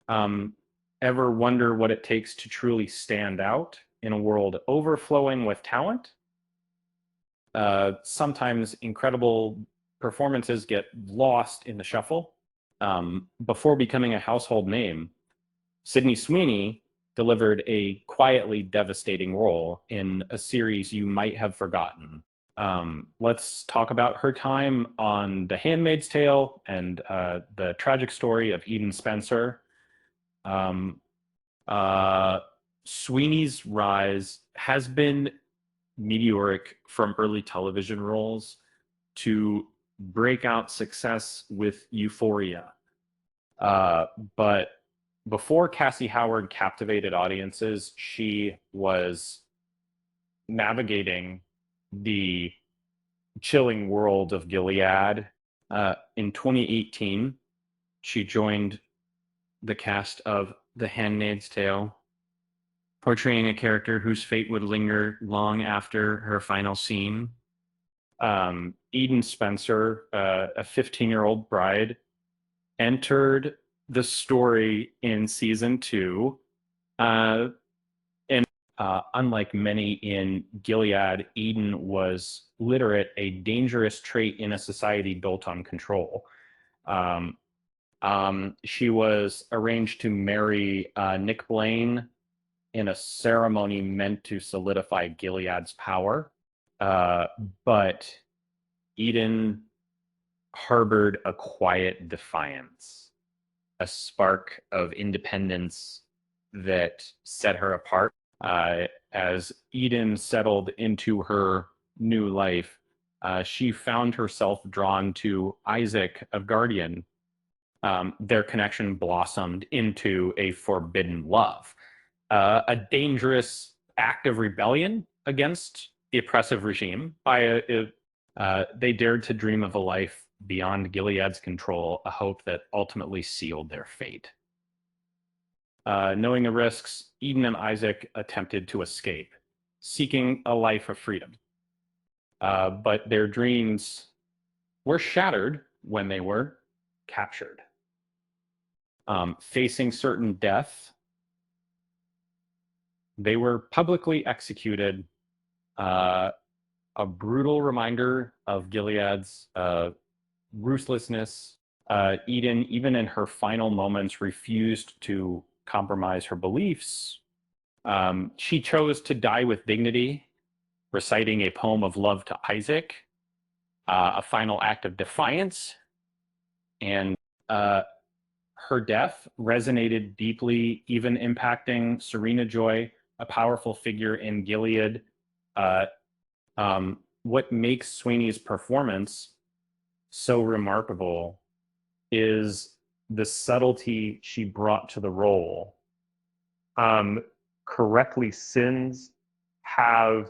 Um, Ever wonder what it takes to truly stand out in a world overflowing with talent? Sometimes incredible performances get lost in the shuffle. Before becoming a household name, Sydney Sweeney delivered a quietly devastating role in a series you might have forgotten. Let's talk about her time on The Handmaid's Tale and the tragic story of Eden Spencer. Um, uh, Sweeney's rise has been meteoric from early television roles to breakout success with Euphoria. Uh, but before Cassie Howard captivated audiences, she was navigating the chilling world of Gilead. In 2018, she joined the cast of The Handmaid's Tale, portraying a character whose fate would linger long after her final scene. Eden Spencer, a 15-year-old bride, entered the story in season two. Uh, and Unlike many in Gilead, Eden was literate, a dangerous trait in a society built on control. Um, she was arranged to marry Nick Blaine in a ceremony meant to solidify Gilead's power. Uh, but Eden harbored a quiet defiance, a spark of independence that set her apart. As Eden settled into her new life, she found herself drawn to Isaac of Guardian. Their connection blossomed into a forbidden love, a dangerous act of rebellion against the oppressive regime. They dared to dream of a life beyond Gilead's control, a hope that ultimately sealed their fate. Knowing the risks, Eden and Isaac attempted to escape, seeking a life of freedom. But their dreams were shattered when they were captured. Facing certain death, they were publicly executed, uh, a brutal reminder of Gilead's ruthlessness. Eden, even in her final moments, refused to compromise her beliefs. She chose to die with dignity, reciting a poem of love to Isaac, a final act of defiance. And uh, her death resonated deeply, even impacting Serena Joy, a powerful figure in Gilead. Uh, what makes Sweeney's performance so remarkable is the subtlety she brought to the role. Um, Correctly sins have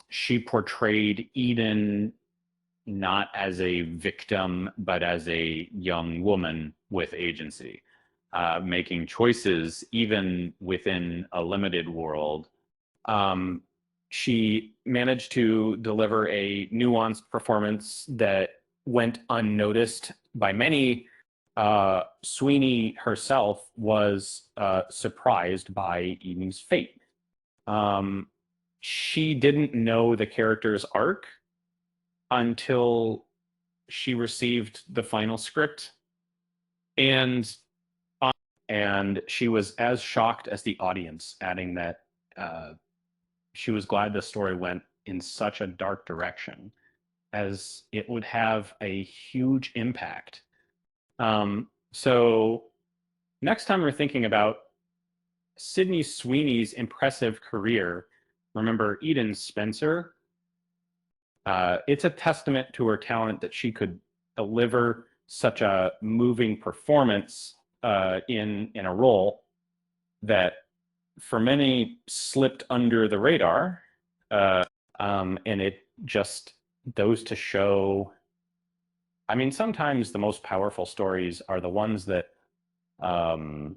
she portrayed Eden not as a victim, but as a young woman with agency, making choices even within a limited world. Um, she managed to deliver a nuanced performance that went unnoticed by many. Sweeney herself was surprised by Eden's fate. Um, she didn't know the character's arc until she received the final script, and and she was as shocked as the audience, adding that uh, she was glad the story went in such a dark direction, as it would have a huge impact. So next time we're thinking about Sydney Sweeney's impressive career, remember Eden Spencer. It's a testament to her talent that she could deliver such a moving performance in a role that for many slipped under the radar. Uh, and it just goes to show, I mean, sometimes the most powerful stories are the ones that um,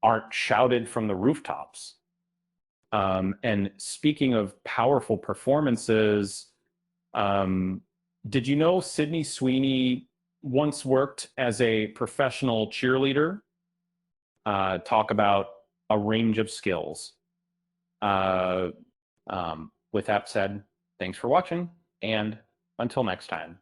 aren't shouted from the rooftops. And speaking of powerful performances, did you know Sydney Sweeney once worked as a professional cheerleader, talk about a range of skills. With that said, thanks for watching, and until next time.